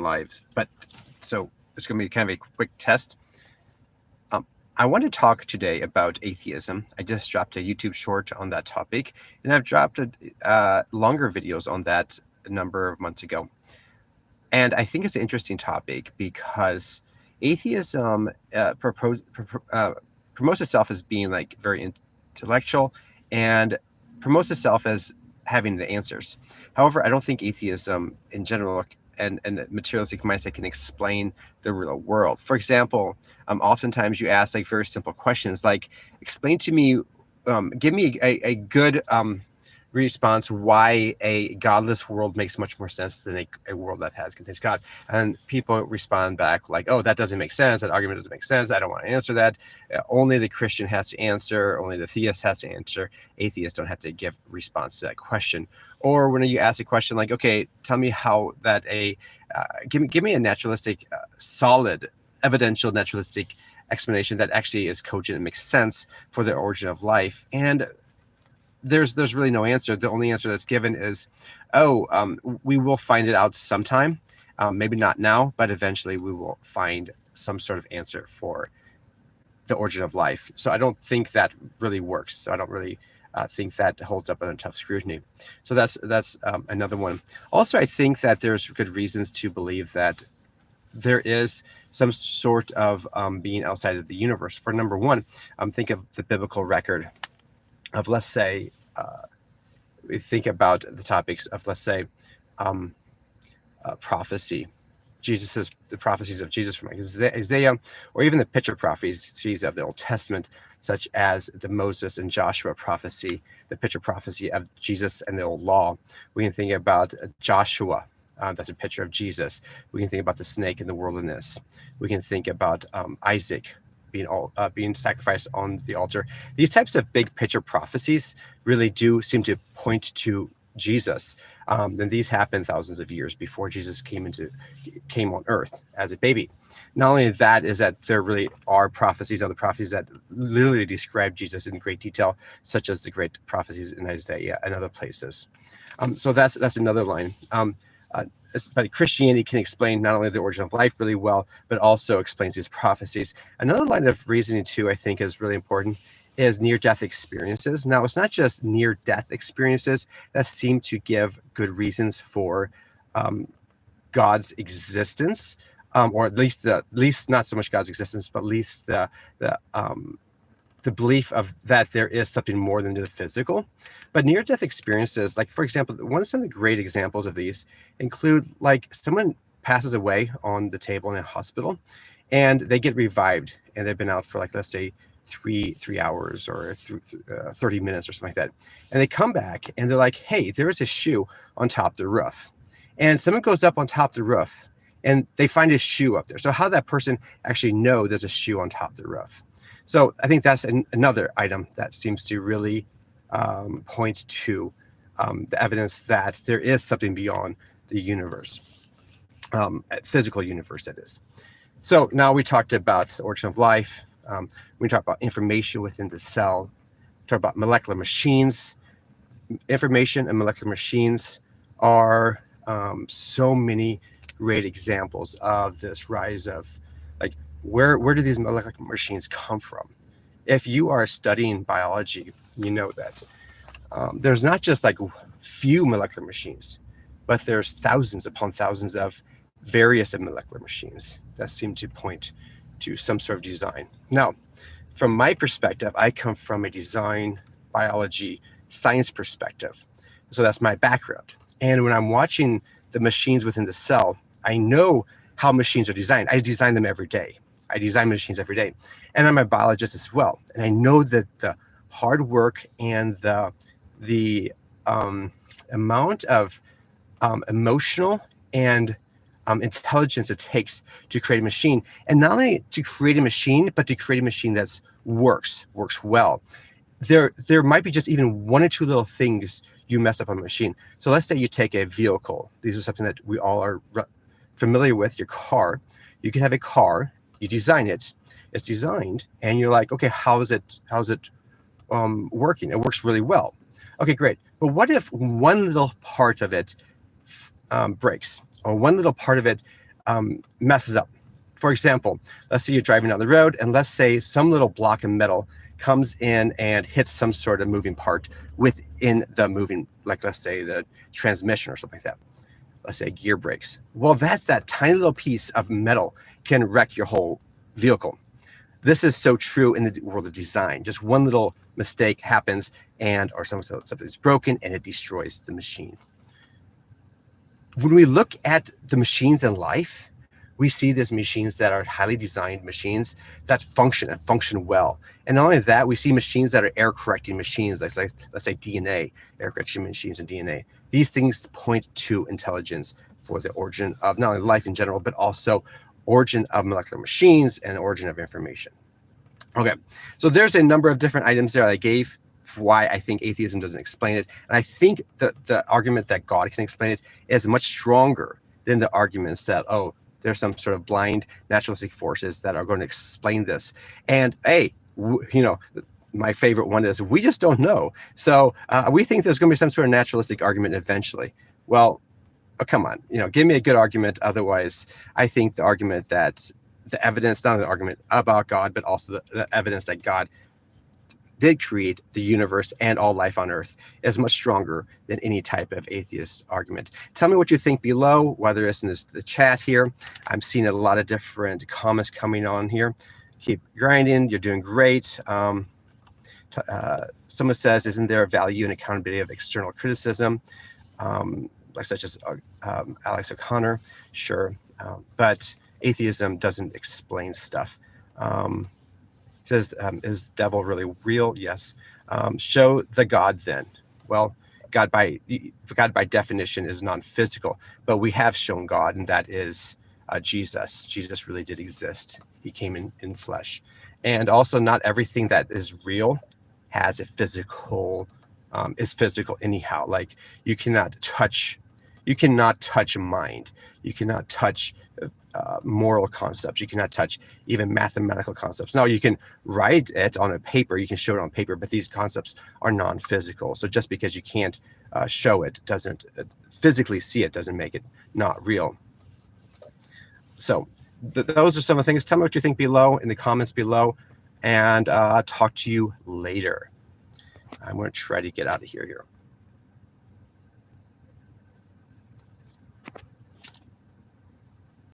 lives. But so it's going to be kind of a quick test. I want to talk today about atheism. I just dropped a YouTube short on that topic, and I've dropped longer videos on that a number of months ago. And I think it's an interesting topic because atheism promotes itself as being like very intellectual and promotes itself as having the answers. However, I don't think atheism in general and materialistic mindset can explain the real world. For example, oftentimes you ask like very simple questions like, explain to me, give me a good response why a godless world makes much more sense than a world that contains God. And people respond back like, oh, that doesn't make sense. That argument doesn't make sense. I don't want to answer that. Only the Christian has to answer. Only the theist has to answer. Atheists don't have to give response to that question. Or when you ask a question like, okay, tell me how that give me a naturalistic, solid, evidential naturalistic explanation that actually is cogent and makes sense for the origin of life. And there's really no answer. The only answer that's given is, we will find it out sometime. Maybe not now, but eventually we will find some sort of answer for the origin of life. So I don't think that really works. So I don't really think that holds up under tough scrutiny. So that's another one. Also, I think that there's good reasons to believe that there is some sort of being outside of the universe. For number one, think of the biblical record of, let's say, we think about the topics of, let's say, prophecy. The prophecies of Jesus from Isaiah, or even the picture prophecies of the Old Testament, such as the Moses and Joshua prophecy, the picture prophecy of Jesus and the Old Law. We can think about Joshua. That's a picture of Jesus. We can think about the snake in the wilderness. We can think about Isaac being sacrificed on the altar. These types of big picture prophecies really do seem to point to Jesus. And these happened thousands of years before Jesus came on earth as a baby. Not only that is that there really are other prophecies that literally describe Jesus in great detail, such as the great prophecies in Isaiah and other places. So that's another line. But Christianity can explain not only the origin of life really well, but also explains these prophecies. Another line of reasoning, too, I think is really important, is near-death experiences. Now, it's not just near-death experiences that seem to give good reasons for God's existence, or at least not so much God's existence, but at least the belief of that there is something more than the physical. But near-death experiences, like, for example, some of the great examples of these include, like, someone passes away on the table in a hospital and they get revived, and they've been out for, like, let's say 3 hours or 30 minutes or something like that. And they come back and they're like, hey, there is a shoe on top of the roof. And someone goes up on top of the roof and they find a shoe up there. So how did that person actually know there's a shoe on top of the roof? So I think that's another item that seems to really point to the evidence that there is something beyond the universe, physical universe, that is. So now we talked about the origin of life. We talked about information within the cell. We talked about molecular machines. Information and molecular machines are so many great examples of this rise of, like, where do these molecular machines come from? If you are studying biology, you know that there's not just like few molecular machines, but there's thousands upon thousands of various molecular machines that seem to point to some sort of design. Now, from my perspective, I come from a design, biology, science perspective. So that's my background. And when I'm watching the machines within the cell, I know how machines are designed. I design them every day. I design machines every day. And I'm a biologist as well. And I know that the hard work and the amount of emotional and intelligence it takes to create a machine. And not only to create a machine, but to create a machine that works well. There might be just even one or two little things you mess up on a machine. So let's say you take a vehicle. These are something that we all are familiar with, your car. You can have a car, you design it, it's designed, and you're like, okay, how's it working? It works really well. Okay, great. But what if one little part of it breaks, or one little part of it messes up. For example, let's say you're driving down the road, and let's say some little block of metal comes in and hits some sort of moving part within the moving, like let's say the transmission or something like that. Let's say gear brakes. Well, that tiny little piece of metal can wreck your whole vehicle. This is so true in the world of design. Just one little mistake happens, or something's broken, and it destroys the machine. When we look at the machines in life, we see these machines that are highly designed machines that function and function well. And not only that, we see machines that are error correcting machines, let's say DNA, error correction machines and DNA. These things point to intelligence for the origin of not only life in general, but also origin of molecular machines and origin of information. Okay, so there's a number of different items there I gave for why I think atheism doesn't explain it. And I think that the argument that God can explain it is much stronger than the arguments that, oh, there's some sort of blind naturalistic forces that are going to explain this. And hey, my favorite one is we just don't know. So we think there's going to be some sort of naturalistic argument eventually. Well, come on, give me a good argument. Otherwise, I think the argument that the evidence, not the argument about God, but also the evidence that God did create the universe and all life on Earth is much stronger than any type of atheist argument. Tell me what you think below, whether it's in the chat here. I'm seeing a lot of different comments coming on here. Keep grinding. You're doing great. Someone says, isn't there a value and accountability of external criticism? Such as Alex O'Connor, sure. But atheism doesn't explain stuff. He says, is devil really real? Yes. Show the God then. Well, God by definition is non-physical, but we have shown God, and that is Jesus. Jesus really did exist. He came in flesh. And also not everything that is real has a physical, is physical anyhow. Like you cannot touch mind. You cannot touch moral concepts. You cannot touch even mathematical concepts. Now you can write it on a paper, you can show it on paper, but these concepts are non-physical. So just because you can't show it, doesn't physically see it, doesn't make it not real. So those are some of the things. Tell me what you think below in the comments below, and I'll talk to you later. I'm going to try to get out of here.